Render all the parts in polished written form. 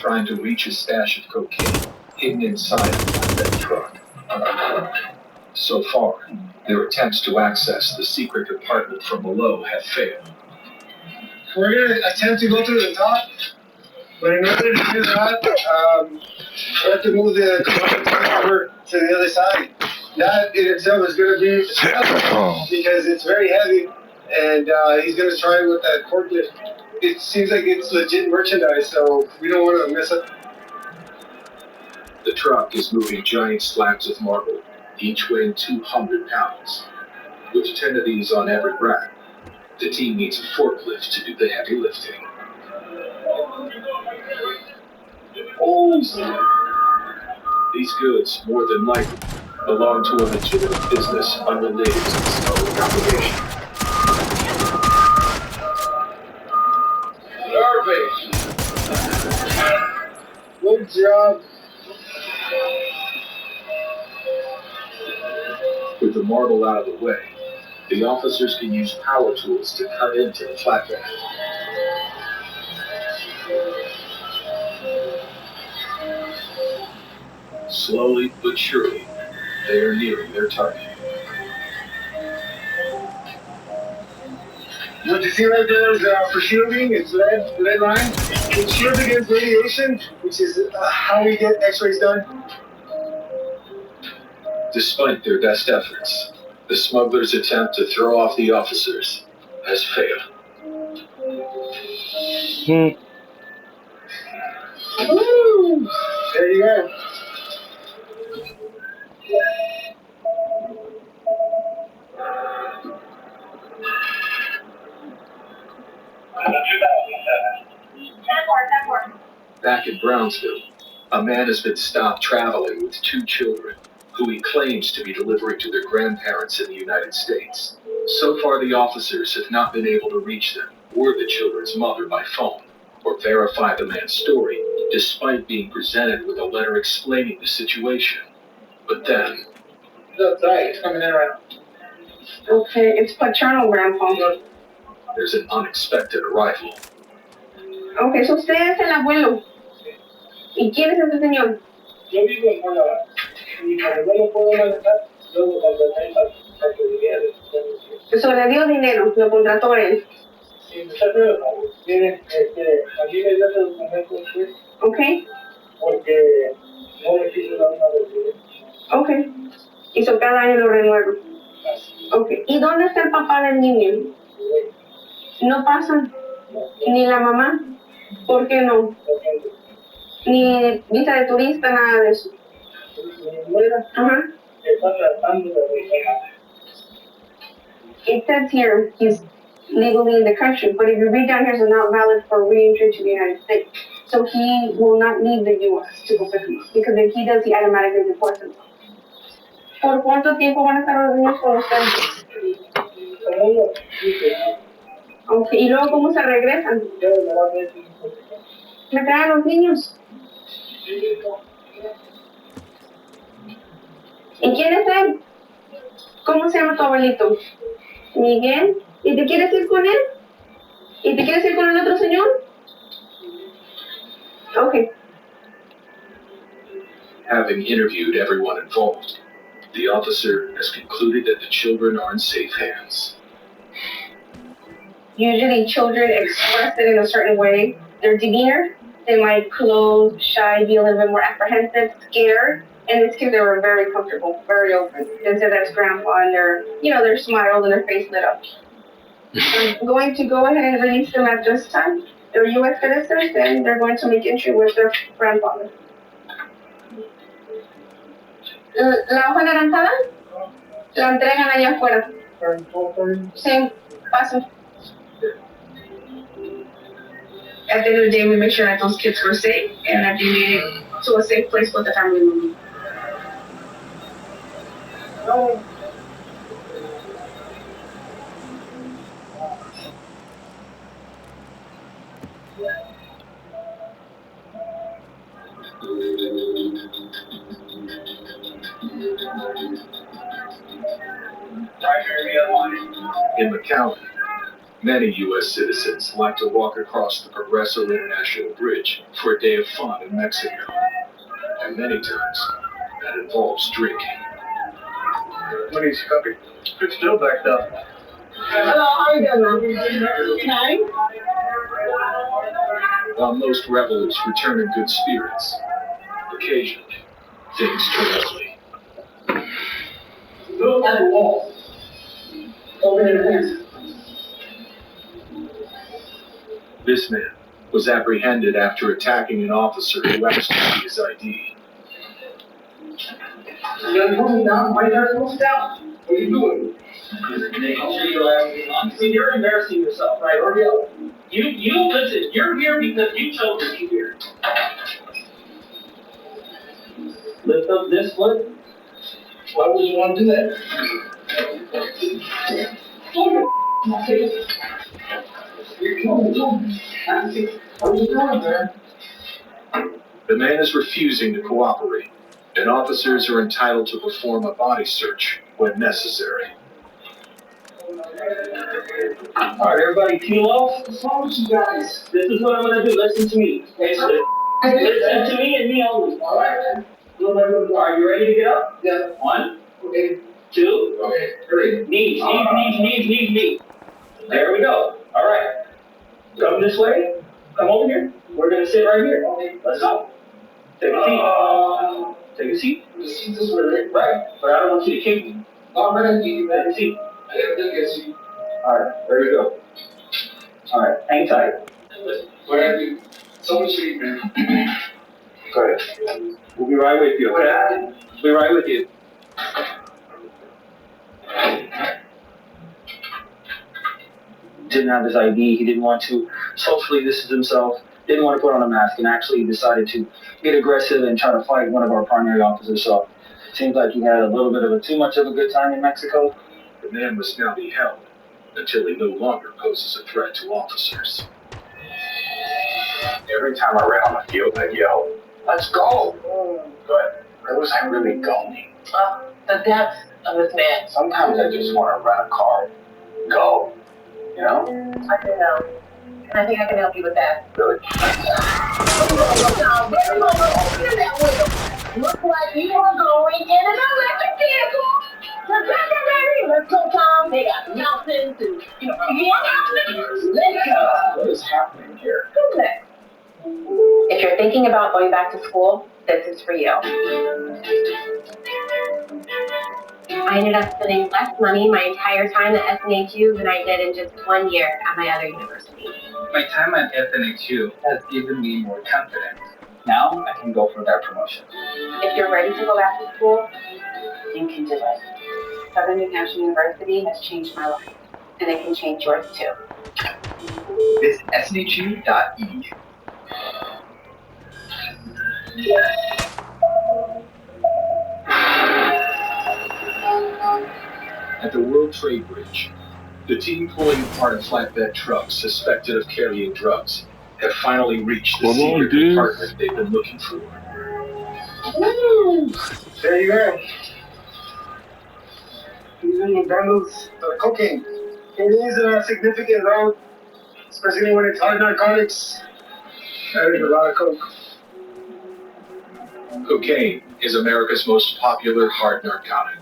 trying to reach a stash of cocaine hidden inside that truck. So far, their attempts to access the secret compartment from below have failed. We're going to attempt to go through the top, but in order to do that, we have to move the compartment over to the other side. That in itself is going to be because it's very heavy, and he's going to try with that forklift. It seems like it's legit merchandise, so we don't want to mess up. The truck is moving giant slabs of marble, each weighing 200 pounds. With 10 of these on every rack, the team needs a forklift to do the heavy lifting. These goods, more than likely, belong to a legitimate business unrelated to the smuggling operation. Good job. With the marble out of the way, the officers can use power tools to cut into the flatbed. Slowly but surely, they are nearing their target. What you see right there is for shielding. It's lead line. It shields against radiation, which is how we get X-rays done. Despite their best efforts, the smugglers' attempt to throw off the officers has failed. Woo! There you go. Back in Brownsville, a man has been stopped traveling with 2 children, who he claims to be delivering to their grandparents in the United States. So far, the officers have not been able to reach them or the children's mother by phone, or verify the man's story, despite being presented with a letter explaining the situation. But then... That's right, it's coming in right now. Okay, it's paternal grandpa. There's an unexpected arrival. Okay, so usted es el abuelo. ¿Y quién es ese señor? Yo vivo en Guadalajara. Y como no lo puedo manejar, luego cuando tenga la seguridad de So le dio dinero, lo contrató él. Sí, me está haciendo el favor. Miren, aquí me dio ese documento después. Okay. Porque no me quiso dar una residencia. Okay. Y so cada año lo renuevo. Okay. ¿Y dónde está el papá del niño? No pasa. Ni la mamá. ¿Por qué no? Ni visa de turista, nada de eso. Ajá. Está tratando de regresar. It says here he's legally in the country, but if you read down here, it's not valid for re-entry to the United States. So he will not leave the U.S. to go pick him up, because if he does, he automatically deports him. ¿Por cuánto tiempo van a estar los niños con ustedes? Okay, ¿y luego cómo se regresan? ¿Me traen los niños? ¿Y quién es él? ¿Cómo se llama tu abuelito? Miguel. ¿Y te quieres ir con él? ¿Y te quieres ir con el otro señor? Okay. Having interviewed everyone involved, the officer has concluded that the children are in safe hands. Usually children express it in a certain way. Their demeanor, they might close, shy, be a little bit more apprehensive, scared. In this case, they were very comfortable, very open. They said that's grandpa, and their smile and their face lit up. I'm going to go ahead and release them at this time. They're U.S. citizens, and they're going to make entry with their grandfather. ¿La hoja anaranjada? La entregan allá afuera. Sí, paso. At the end of the day, we make sure that those kids were safe and that they made it to a safe place with the family member. No. In McAllen, Many U.S. citizens like to walk across the Progreso International Bridge for a day of fun in Mexico. And many times, that involves drinking. What is copy? Good still back up. Hello, how are you doing, man? While most revelers return in good spirits, occasionally, things turn ugly. Look at the wall. Over there. This man was apprehended after attacking an officer who asked to see his ID. You put me down. Why are you put down? What are you doing? I'll show you what see, you're embarrassing yourself, right? Hurry up. You listen. You're here because you chose to be here. Lift up this foot. Why would you want to do that? What are you doing, man? The man is refusing to cooperate, and officers are entitled to perform a body search when necessary. All right, everybody, peel off. What's wrong with you guys? This is what I'm gonna do. Listen to me. Listen to me and me only. All right. Are you ready to get up? Yeah. 1, okay. 2, okay. 3. Knees. There we go. All right. Come this way. Come over here. We're gonna sit right here. Okay. Let's go. Take a seat. Take a seat. The seat this way, right? But I don't want you to kick me. I'm ready to take a seat. I think I see. All right. There we go. All right. Hang tight. What I do? Someone shoot, man. Go ahead. We'll be right with you. Okay? We'll be right with you. Didn't have his ID. He didn't want to socially distance himself. Didn't want to put on a mask, and actually decided to get aggressive and try to fight one of our primary officers. So, seems like he had a little bit of a too much of a good time in Mexico. The man must now be held until he no longer poses a threat to officers. Every time I ran on the field, I'd yell, "Let's go!" But where was I really going? The depth of this man. Sometimes I just want to rent a car. Go. You know? I can know. And I think I can help you with that. Really? Looks like you are going in an electric vehicle. Let's go, Tom. They got mountains and, let's go. What is happening here? Who's next? If you're thinking about going back to school, this is for you. I ended up spending less money my entire time at SNHU than I did in just 1 year at my other university. My time at SNHU has given me more confidence. Now I can go for that promotion. If you're ready to go back to school, you can do it. Southern New Hampshire University has changed my life, and it can change yours too. It's snhu.edu. At the World Trade Bridge, the team pulling apart a flatbed truck suspected of carrying drugs have finally reached the secret compartment they've been looking for. There you go. These little bundles of cocaine. It is a significant load, especially when it's hard narcotics. That is a lot of coke. Cocaine is America's most popular hard narcotic.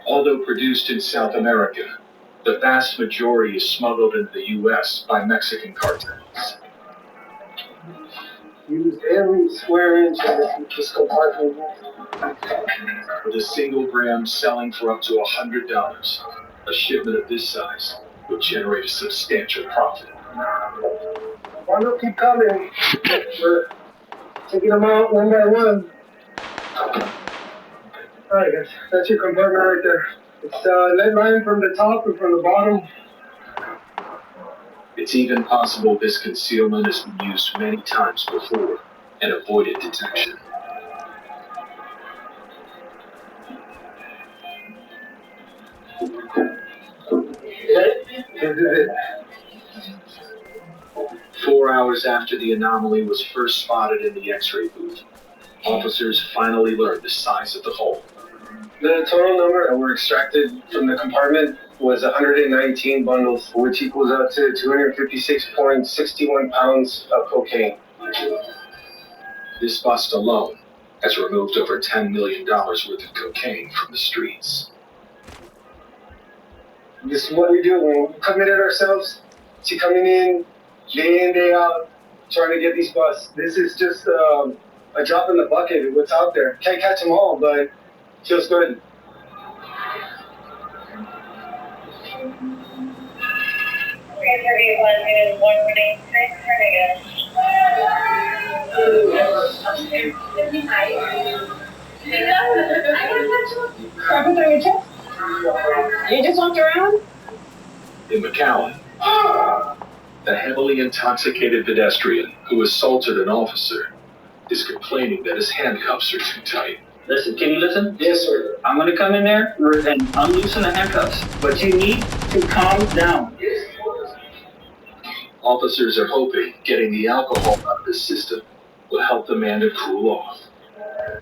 Although produced in South America, the vast majority is smuggled into the U.S. by Mexican cartels. Used every square inch of this compartment. With a single gram selling for up to $100, a shipment of this size would generate a substantial profit. Why don't keep coming? We're taking them out one by one. Alright, that's your compartment right there. It's lead line from the top and from the bottom. It's even possible this concealment has been used many times before and avoided detection. This is it. 4 hours after the anomaly was first spotted in the X-ray booth, officers finally learned the size of the hole. The total number that were extracted from the compartment was 119 bundles, which equals up to 256.61 pounds of cocaine. This bust alone has removed over $10 million worth of cocaine from the streets. This is what we do when we committed ourselves to coming in day out, trying to get these busts. This is just a drop in the bucket of what's out there. Can't catch them all, but feels good. You just walked around? In McAllen, the heavily intoxicated pedestrian who assaulted an officer is complaining that his handcuffs are too tight. Listen, can you listen? Yes, sir. I'm gonna come in there and unloosen the handcuffs, but you need to calm down. Officers are hoping getting the alcohol out of his system will help the man to cool off.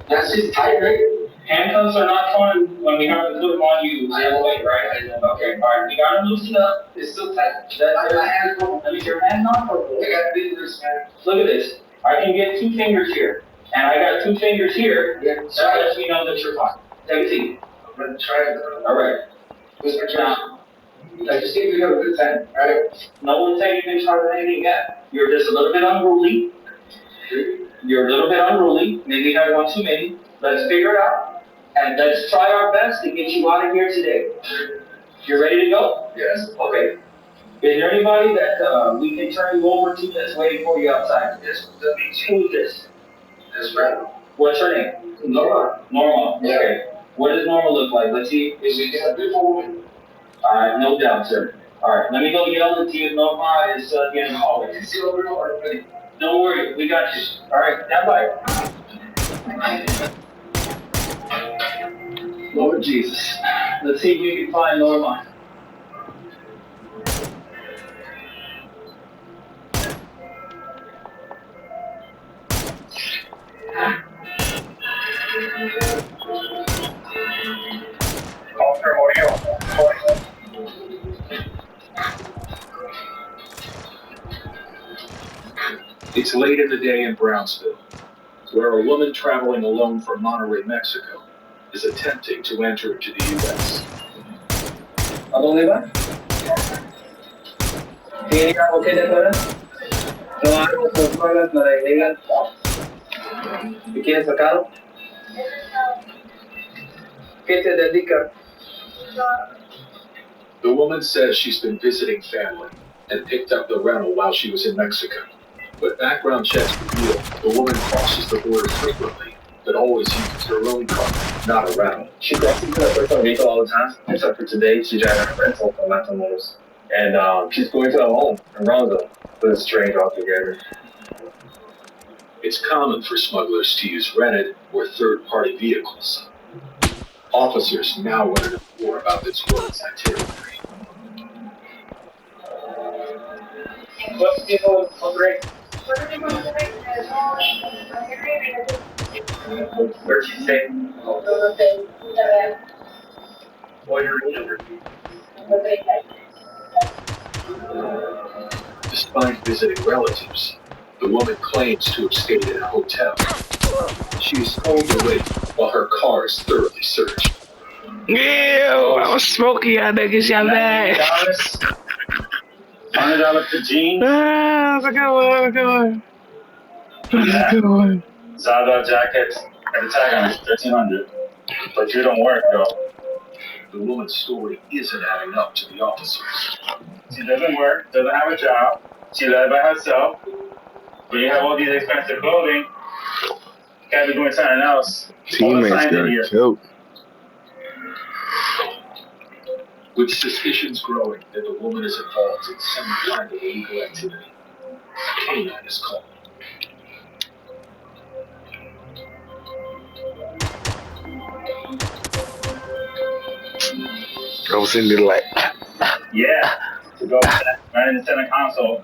That's just tight, right? Handcuffs are not fun when we have to put them on you the other way, right? Okay, alright, we gotta loosen up. It's still tight. My hands are, I mean, your hands not purple. I got fingers, man. Look at this. I can get 2 fingers here, and I got 2 fingers here. Yeah, That lets me know that you're fine. Take a seat. I'm gonna try it. Alright. Who's my Now, I just think we have a good time, right? no one said you've been started anything yet. You're just a little bit unruly. You're a little bit unruly. Maybe you had one too many. Let's figure it out. And let's try our best to get you out of here today. You ready to go? Yes. Okay. Is there anybody that we can turn you over to that's waiting for you outside? Yes. Who's this? That's right. What's her name? Norma. Norma. Yeah. Okay. What does Norma look like? Let's see. Is she a beautiful woman? Alright, no doubt, sir. Alright, let me go yell and see if Norma is getting called. See over there. Don't worry, we got you. Alright, stand by. Lord Jesus. Let's see if we can find Norma. Officer, what are you? It's late in the day in Brownsville, where a woman traveling alone from Monterrey, Mexico, is attempting to enter into the U.S. ¿A dónde va? ¿Tiene algo que declarar? No hago controles para ilegal. ¿Te quieres sacarlo? ¿Qué te dedica? The woman says she's been visiting family and picked up the rental while she was in Mexico. But background checks reveal the woman crosses the border frequently, but always uses her own car, not a rental. She crosses the Puerto Rico all the time, except for today. She's driving a rental from Matamoros. And she's going to a home in Brownsville, but it's strange altogether. It's common for smugglers to use rented or third-party vehicles. Officers now want to know more about this woman's itinerary. What's the deal with Rick? Where'd she stay? What's your number? Despite visiting relatives, the woman claims to have stayed in a hotel. She is told to wait while her car is thoroughly searched. Ew, I was smoking y'all niggas, y'all bad. $100 for jeans. Ah, that's a good one, that's a good one. That's a good one. Zada jackets. And the tag on it, $1,300. But you don't work, though. The woman's story isn't adding up to the officers. She doesn't work, doesn't have a job. She lives by herself. But you have all these expensive clothing. Can't be doing something else. Teammates got killed. With suspicions growing that the woman is involved in some kind of illegal activity, K9 is called. I was in there like, Yeah. To go right in the center console.